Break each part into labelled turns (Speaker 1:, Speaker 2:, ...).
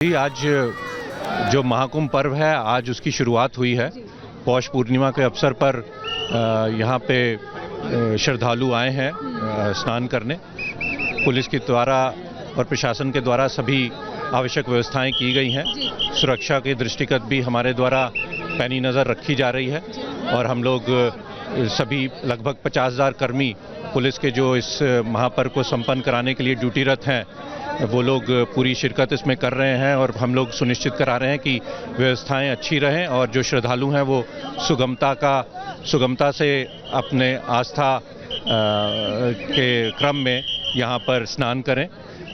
Speaker 1: जी, आज जो महाकुंभ पर्व है, आज उसकी शुरुआत हुई है। पौष पूर्णिमा के अवसर पर यहाँ पे श्रद्धालु आए हैं स्नान करने। पुलिस के द्वारा और प्रशासन के द्वारा सभी आवश्यक व्यवस्थाएं की गई हैं। सुरक्षा के दृष्टिगत भी हमारे द्वारा पैनी नज़र रखी जा रही है और हम लोग सभी लगभग 50,000 कर्मी पुलिस के जो इस महापर्व को संपन्न कराने के लिए ड्यूटीरत हैं, वो लोग पूरी शिरकत इसमें कर रहे हैं और हम लोग सुनिश्चित करा रहे हैं कि व्यवस्थाएं अच्छी रहें और जो श्रद्धालु हैं वो सुगमता से अपने आस्था के क्रम में यहाँ पर स्नान करें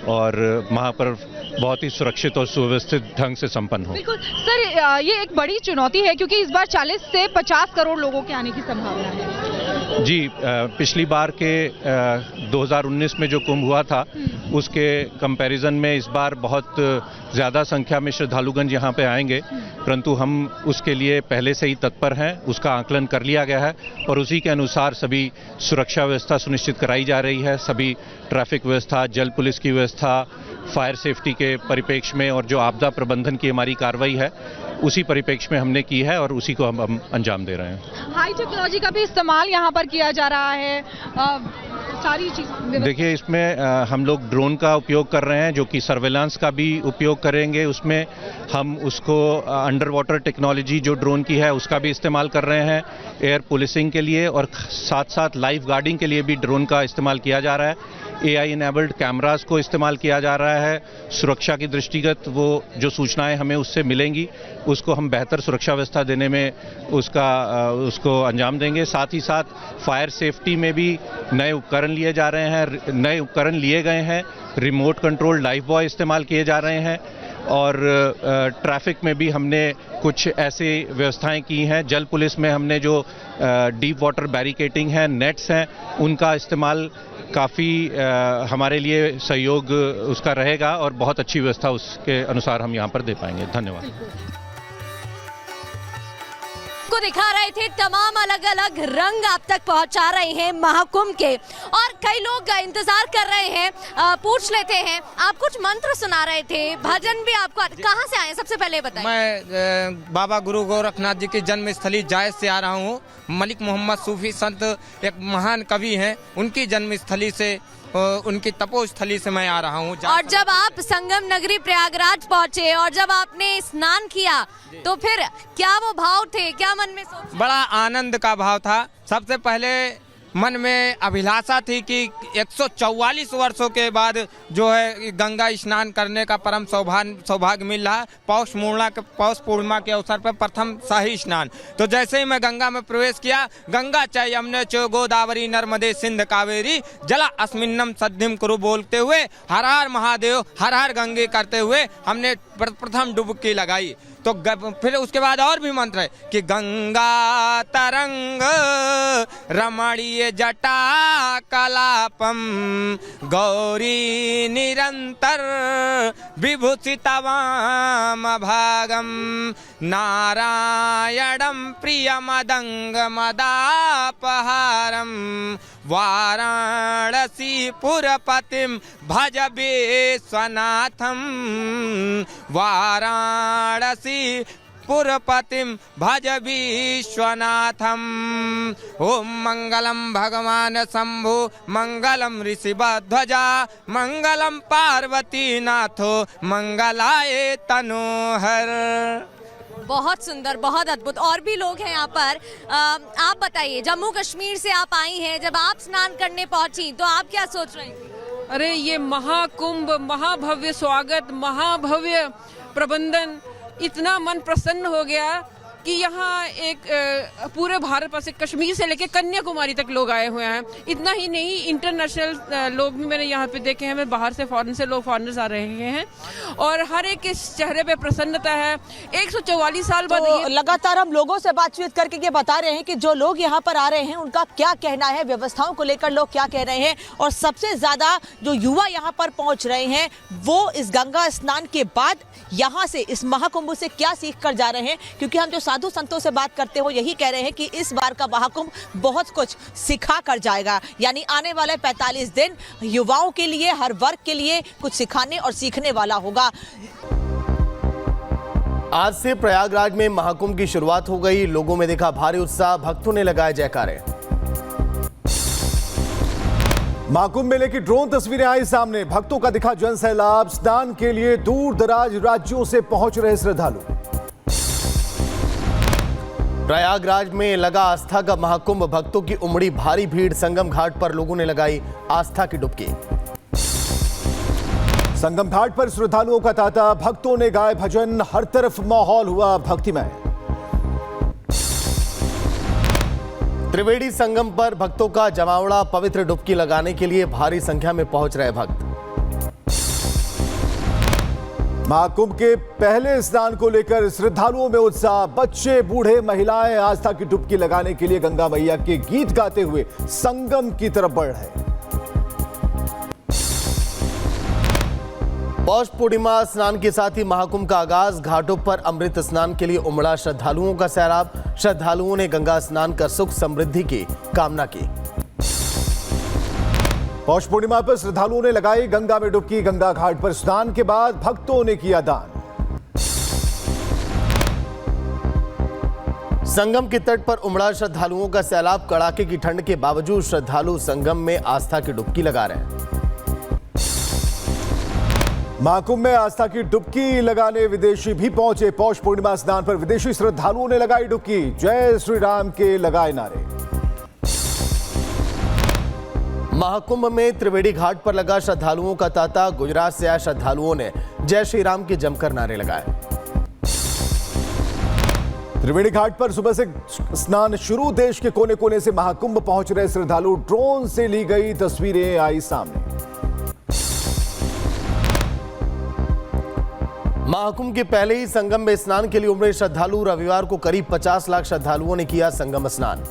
Speaker 1: और महापर्व बहुत ही सुरक्षित और सुव्यवस्थित ढंग से संपन्न हो।
Speaker 2: बिल्कुल सर, ये एक बड़ी चुनौती है क्योंकि इस बार 40 से 50 करोड़ लोगों के आने की संभावना है।
Speaker 1: जी, पिछली बार के 2019 में जो कुंभ हुआ था उसके कंपैरिजन में इस बार बहुत ज़्यादा संख्या में श्रद्धालुगण यहाँ पे आएंगे, परंतु हम उसके लिए पहले से ही तत्पर हैं। उसका आकलन कर लिया गया है और उसी के अनुसार सभी सुरक्षा व्यवस्था सुनिश्चित कराई जा रही है। सभी ट्रैफिक व्यवस्था, जल पुलिस की व्यवस्था, फायर सेफ्टी के परिप्रेक्ष्य में और जो आपदा प्रबंधन की हमारी कार्रवाई है उसी परिप्रेक्ष्य में हमने की है और उसी को हम अंजाम दे रहे हैं।
Speaker 2: हाई टेक्नोलॉजी का भी इस्तेमाल यहाँ पर किया जा रहा है। सारी चीज़
Speaker 1: देखिए, इसमें हम लोग ड्रोन का उपयोग कर रहे हैं जो कि सर्वेलांस का भी उपयोग करेंगे। उसमें हम उसको अंडर वाटर टेक्नोलॉजी जो ड्रोन की है उसका भी इस्तेमाल कर रहे हैं एयर पुलिसिंग के लिए और साथ साथ लाइफ गार्डिंग के लिए भी ड्रोन का इस्तेमाल किया जा रहा है। AI इनेबल्ड कैमरास को इस्तेमाल किया जा रहा है। सुरक्षा की दृष्टिगत वो जो सूचनाएं हमें उससे मिलेंगी उसको हम बेहतर सुरक्षा व्यवस्था देने में उसको अंजाम देंगे। साथ ही साथ फायर सेफ्टी में भी नए उपकरण लिए जा रहे हैं, नए उपकरण लिए गए हैं। रिमोट कंट्रोल लाइफ बॉय इस्तेमाल किए जा रहे हैं और ट्रैफिक में भी हमने कुछ ऐसी व्यवस्थाएं की हैं। जल पुलिस में हमने जो डीप वाटर बैरिकेटिंग है, नेट्स हैं, उनका इस्तेमाल काफ़ी हमारे लिए सहयोग उसका रहेगा और बहुत अच्छी व्यवस्था उसके अनुसार हम यहाँ पर दे पाएंगे। धन्यवाद।
Speaker 3: को दिखा रहे थे तमाम अलग अलग रंग आप तक पहुंचा रहे हैं महाकुंभ के और कई लोग इंतजार कर रहे हैं। पूछ लेते हैं, आप कुछ मंत्र सुना रहे थे, भजन भी आपको कहां से आए सबसे पहले बताइए।
Speaker 4: मैं बाबा गुरु गोरखनाथ जी की जन्मस्थली जायज से आ रहा हूँ। मलिक मोहम्मद सूफी संत एक महान कवि हैं, उनकी जन्मस्थली से, उनकी तपोस्थली से मैं आ रहा हूँ।
Speaker 3: और जब आप संगम नगरी प्रयागराज पहुँचे और जब आपने स्नान किया तो फिर क्या वो भाव थे, क्या मन में सोचा?
Speaker 4: बड़ा आनंद का भाव था। सबसे पहले मन में अभिलाषा थी कि 144 वर्षों के बाद जो है गंगा स्नान करने का परम सौभाग्य मिल रहा है। पौष पूर्णिमा के अवसर पर प्रथम शाही स्नान। तो जैसे ही मैं गंगा में प्रवेश किया, गंगा च यमुने च गोदावरी नर्मदे सिंध कावेरी जला अस्मिन्नम सद्धिम कुरु बोलते हुए हर हर महादेव हर हर गंगे करते हुए हमने प्रथम डुबकी लगाई। तो फिर उसके बाद और भी मंत्र है कि गंगा तरंग रमणीय जटा कलापम गौरी निरंतर विभूषितवाम भागम नारायणम प्रियमदंग मदापहारम वाराणसी पुरपतिम भज विश्वनाथम वाराणसी पुरपतिम भज विश्वनाथम। ओम मंगलम भगवान शंभु मंगलम ऋषिध्वजा मंगलम पार्वती नाथो मंगलाय तनोहर।
Speaker 3: बहुत सुंदर, बहुत अद्भुत। और भी लोग हैं यहाँ पर। आप बताइए, जम्मू कश्मीर से आप आई हैं, जब आप स्नान करने पहुंची तो आप क्या सोच रही थी?
Speaker 5: अरे ये महाकुंभ, महाभव्य स्वागत, महाभव्य प्रबंधन, इतना मन प्रसन्न हो गया कि यहाँ एक पूरे भारत पर से कश्मीर से लेकर कन्याकुमारी तक लोग आए हुए हैं। इतना ही नहीं, इंटरनेशनल लोग भी मैंने यहाँ पे देखे हैं। मैं बाहर से फॉरेन से लोग फॉरेनर्स आ रहे हैं और हर एक के चेहरे पे प्रसन्नता है। 144 साल बाद
Speaker 6: तो लगातार हम लोगों से बातचीत करके ये बता रहे हैं कि जो लोग यहाँ पर आ रहे हैं उनका क्या कहना है, व्यवस्थाओं को लेकर लोग क्या कह रहे हैं और सबसे ज्यादा जो युवा यहाँ पर पहुंच रहे हैं वो इस गंगा स्नान के बाद यहाँ से इस महाकुंभ से क्या सीख कर जा रहे हैं। क्योंकि हम जो साधु संतों से बात करते हो यही कह रहे हैं कि इस बार का महाकुंभ बहुत कुछ सिखा कर जाएगा। यानी आने वाले 45 दिन युवाओं के लिए, हर वर्ग के लिए कुछ सिखाने और सीखने वाला होगा।
Speaker 7: आज से प्रयागराज में महाकुंभ की शुरुआत हो गई। लोगों में दिखा भारी उत्साह, भक्तों ने लगाए जयकारे।
Speaker 8: महाकुंभ मेले की ड्रोन तस्वीरें आई सामने। भक्तों का दिखा जन सैलाब। स्नान के लिए दूर दराज राज्यों से पहुंच रहे श्रद्धालु।
Speaker 7: प्रयागराज में लगा आस्था का महाकुंभ। भक्तों की उमड़ी भारी भीड़। संगम घाट पर लोगों ने लगाई आस्था की डुबकी।
Speaker 8: संगम घाट पर श्रद्धालुओं का तांता। भक्तों ने गाए भजन। हर तरफ माहौल हुआ भक्तिमय।
Speaker 7: त्रिवेणी संगम पर भक्तों का जमावड़ा। पवित्र डुबकी लगाने के लिए भारी संख्या में पहुंच रहे भक्त।
Speaker 8: महाकुंभ के पहले स्नान को लेकर श्रद्धालुओं में उत्साह। बच्चे, बूढ़े, महिलाएं आस्था की डुबकी लगाने के लिए गंगा मैया के गीत गाते हुए संगम की तरफ बढ़ रहे।
Speaker 7: पौष पूर्णिमा स्नान के साथ ही महाकुंभ का आगाज। घाटों पर अमृत स्नान के लिए उमड़ा श्रद्धालुओं का सैलाब। श्रद्धालुओं ने गंगा स्नान कर सुख समृद्धि की कामना की।
Speaker 8: पौष पूर्णिमा पर श्रद्धालुओं ने लगाई गंगा में डुबकी। गंगा घाट पर स्नान के बाद भक्तों ने किया दान।
Speaker 7: संगम के तट पर उमड़ा श्रद्धालुओं का सैलाब। कड़ाके की ठंड के बावजूद श्रद्धालु संगम में आस्था की डुबकी लगा रहे हैं।
Speaker 8: महाकुंभ में आस्था की डुबकी लगाने विदेशी भी पहुंचे। पौष पूर्णिमा स्नान पर विदेशी श्रद्धालुओं ने लगाई डुबकी। जय श्री राम के लगाए नारे।
Speaker 7: महाकुंभ में त्रिवेणी घाट पर लगा श्रद्धालुओं का तांता। गुजरात से आए श्रद्धालुओं ने जय श्री राम के जमकर नारे लगाए।
Speaker 8: त्रिवेणी घाट पर सुबह से स्नान शुरू। देश के कोने कोने से महाकुंभ पहुंच रहे श्रद्धालु। ड्रोन से ली गई तस्वीरें आई सामने।
Speaker 7: महाकुंभ के पहले ही संगम में स्नान के लिए उमड़े श्रद्धालु। रविवार को करीब 50 लाख श्रद्धालुओं ने किया संगम स्नान।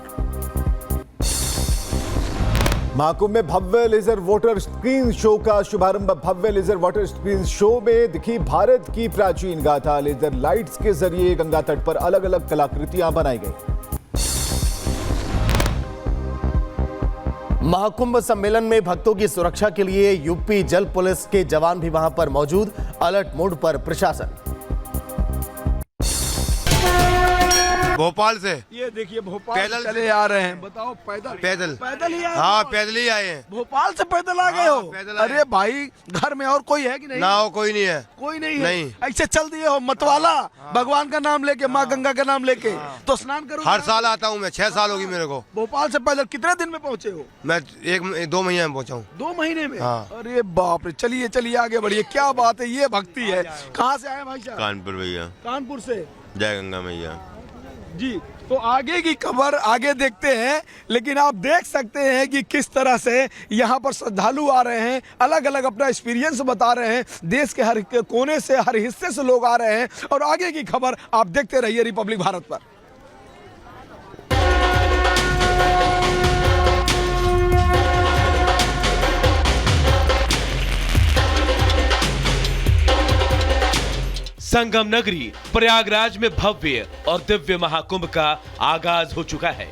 Speaker 8: महाकुंभ में भव्य लेजर वाटर स्क्रीन शो का शुभारंभ। भव्य लेजर वाटर स्क्रीन शो में दिखी भारत की प्राचीन गाथा। लेजर लाइट्स के जरिए गंगा तट पर अलग अलग कलाकृतियां बनाई गई।
Speaker 7: महाकुंभ सम्मेलन में भक्तों की सुरक्षा के लिए यूपी जल पुलिस के जवान भी वहां पर मौजूद। अलर्ट मोड पर प्रशासन।
Speaker 9: भोपाल से
Speaker 10: ये देखिए भोपाल
Speaker 9: पैदल
Speaker 10: चले आ रहे हैं। बताओ पैदल
Speaker 9: पैदल
Speaker 10: ही आए।
Speaker 9: हाँ पैदल ही आए हैं।
Speaker 10: भोपाल से पैदल आ गए हो?
Speaker 9: पैदल आए।
Speaker 10: अरे भाई घर में और कोई है कि नहीं?
Speaker 9: ना हो, कोई नहीं है।
Speaker 10: कोई नहीं है।
Speaker 9: नहीं।
Speaker 10: ऐसे चल दिए हो मतवाला। भगवान का नाम लेके, माँ गंगा का नाम लेके तो स्नान करो।
Speaker 9: हर साल आता हूँ मैं। 6 साल होगी मेरे को।
Speaker 10: भोपाल से पैदल कितने दिन में पहुँचे हो?
Speaker 9: मैं 2 महीने में पहुँचा हूँ।
Speaker 10: 2 महीने में?
Speaker 9: हाँ।
Speaker 10: अरे बाप रे। चलिए चलिए आगे बढ़िए। क्या बात है, ये भक्ति है। कहाँ से आए भाई साहब?
Speaker 9: कानपुर भैया।
Speaker 10: कानपुर से।
Speaker 9: जय गंगा मैया
Speaker 10: जी। तो आगे की खबर आगे देखते हैं, लेकिन आप देख सकते हैं कि किस तरह से यहाँ पर श्रद्धालु आ रहे हैं। अलग अलग अपना एक्सपीरियंस बता रहे हैं। देश के हर कोने से, हर हिस्से से लोग आ रहे हैं। और आगे की खबर आप देखते रहिए रिपब्लिक भारत पर।
Speaker 11: संगम नगरी प्रयागराज में भव्य और दिव्य महाकुंभ का आगाज हो चुका है।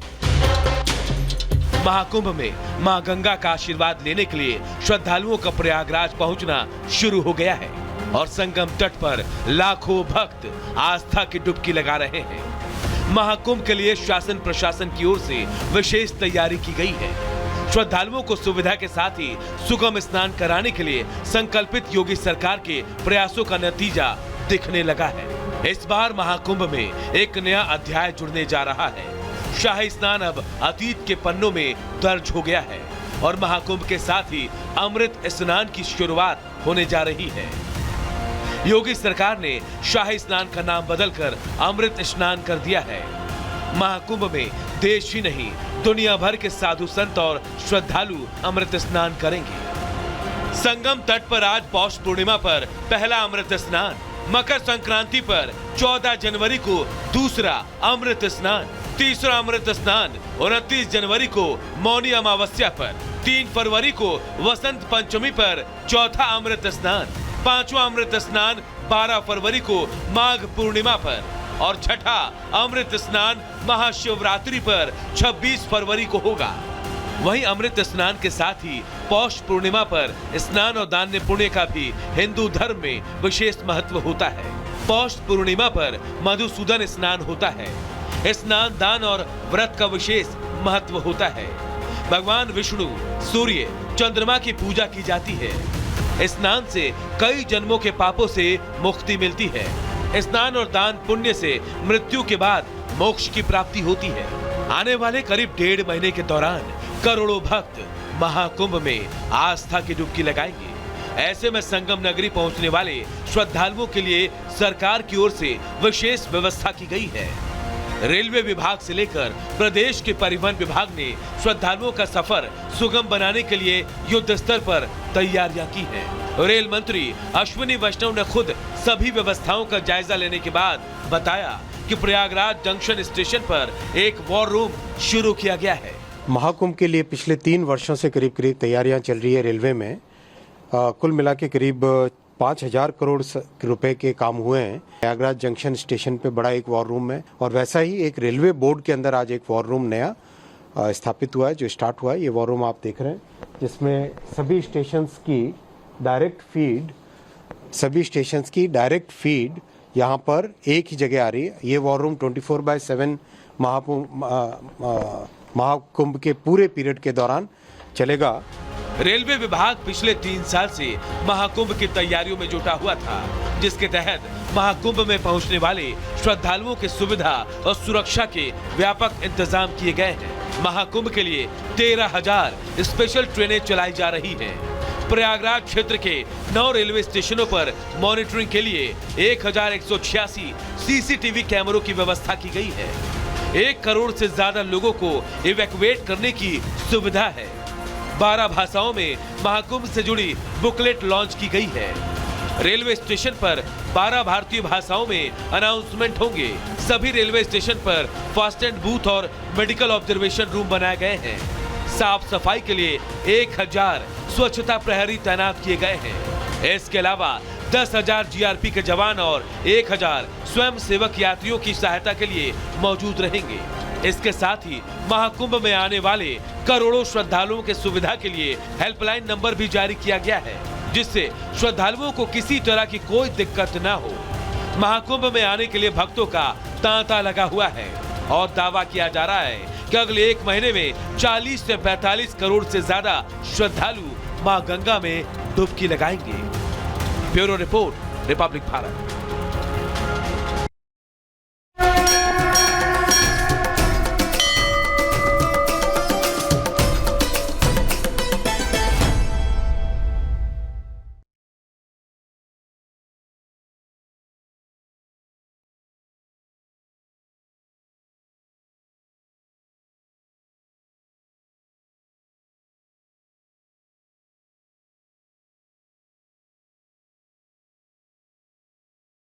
Speaker 11: महाकुंभ में मां गंगा का आशीर्वाद लेने के लिए श्रद्धालुओं का प्रयागराज पहुंचना शुरू हो गया है और संगम तट पर लाखों भक्त आस्था की डुबकी लगा रहे हैं। महाकुंभ के लिए शासन प्रशासन की ओर से विशेष तैयारी की गई है। श्रद्धालुओं को सुविधा के साथ ही सुगम स्नान कराने के लिए संकल्पित योगी सरकार के प्रयासों का नतीजा दिखने लगा है। इस बार महाकुंभ में एक नया अध्याय जुड़ने जा रहा है। शाही स्नान अब अतीत के पन्नों में दर्ज हो गया है और महाकुंभ के साथ ही अमृत स्नान की शुरुआत होने जा रही है। योगी सरकार ने शाही स्नान का नाम बदलकर अमृत स्नान कर दिया है। महाकुंभ में देश ही नहीं दुनिया भर के साधु संत और श्रद्धालु अमृत स्नान करेंगे। संगम तट पर आज पौष पूर्णिमा पर पहला अमृत स्नान, मकर संक्रांति पर 14 जनवरी को दूसरा अमृत स्नान, तीसरा अमृत स्नान 29 जनवरी को मौनी अमावस्या पर, 3 फरवरी को वसंत पंचमी पर चौथा अमृत स्नान, 5वां अमृत स्नान 12 फरवरी को माघ पूर्णिमा पर और छठा अमृत स्नान महाशिवरात्रि पर 26 फरवरी को होगा। वहीं अमृत स्नान के साथ ही पौष पूर्णिमा पर स्नान और दान पुण्य का भी हिंदू धर्म में विशेष महत्व होता है। पौष पूर्णिमा पर मधुसूदन स्नान होता है। स्नान दान और व्रत का विशेष महत्व होता है। भगवान विष्णु, सूर्य, चंद्रमा की पूजा की जाती है। स्नान से कई जन्मों के पापों से मुक्ति मिलती है। स्नान और दान पुण्य से मृत्यु के बाद मोक्ष की प्राप्ति होती है। आने वाले करीब 1.5 महीने के दौरान करोड़ों भक्त महाकुंभ में आस्था की डुबकी लगाएंगे। ऐसे में संगम नगरी पहुंचने वाले श्रद्धालुओं के लिए सरकार की ओर से विशेष व्यवस्था की गई है। रेलवे विभाग से लेकर प्रदेश के परिवहन विभाग ने श्रद्धालुओं का सफर सुगम बनाने के लिए युद्ध स्तर पर तैयारियां की हैं। रेल मंत्री अश्विनी वैष्णव ने खुद सभी व्यवस्थाओं का जायजा लेने के बाद बताया कि प्रयागराज जंक्शन स्टेशन पर एक वॉर रूम शुरू किया गया है।
Speaker 12: महाकुंभ के लिए पिछले 3 वर्षों से करीब तैयारियां चल रही है रेलवे में। कुल मिला के करीब 5,000 करोड़ रुपए के काम हुए हैं। प्रयागराज जंक्शन स्टेशन पे बड़ा एक वॉर रूम है और वैसा ही एक रेलवे बोर्ड के अंदर आज एक वॉर रूम नया स्थापित हुआ है, जो स्टार्ट हुआ है। ये वॉर रूम आप देख रहे हैं, जिसमें सभी स्टेशंस की डायरेक्ट फीड यहाँ पर एक ही जगह आ रही है। ये वॉर रूम 24/7 महाकुंभ के पूरे पीरियड के दौरान चलेगा।
Speaker 11: रेलवे विभाग पिछले 3 साल से महाकुंभ की तैयारियों में जुटा हुआ था, जिसके तहत महाकुंभ में पहुंचने वाले श्रद्धालुओं की सुविधा और सुरक्षा के व्यापक इंतजाम किए गए हैं। महाकुंभ के लिए 13,000 स्पेशल ट्रेनें चलाई जा रही हैं। प्रयागराज क्षेत्र के 9 रेलवे स्टेशनों पर मॉनिटरिंग के लिए 1,186 सीसीटीवी कैमरों की व्यवस्था की गई है। 1 करोड़ से ज्यादा लोगों को इवैक्यूएट करने की सुविधा है। 12 भाषाओं में महाकुंभ से जुड़ी बुकलेट लॉन्च की गई है। रेलवे स्टेशन पर 12 भारतीय भाषाओं में अनाउंसमेंट होंगे। सभी रेलवे स्टेशन पर फास्ट एंड बूथ और मेडिकल ऑब्जर्वेशन रूम बनाए गए हैं। साफ सफाई के लिए 1,000 स्वच्छता प्रहरी तैनात किए गए हैं। इसके अलावा 10,000 जीआरपी के जवान और 1,000 स्वयं सेवक यात्रियों की सहायता के लिए मौजूद रहेंगे। इसके साथ ही महाकुंभ में आने वाले करोड़ों श्रद्धालुओं के सुविधा के लिए हेल्पलाइन नंबर भी जारी किया गया है, जिससे श्रद्धालुओं को किसी तरह की कोई दिक्कत न हो। महाकुंभ में आने के लिए भक्तों का तांता लगा हुआ है और दावा किया जा रहा है कि अगले 1 महीने में 40 से 45 करोड़ से ज्यादा श्रद्धालु मां गंगा में डुबकी लगाएंगे। Bureau report, Republic Bharat.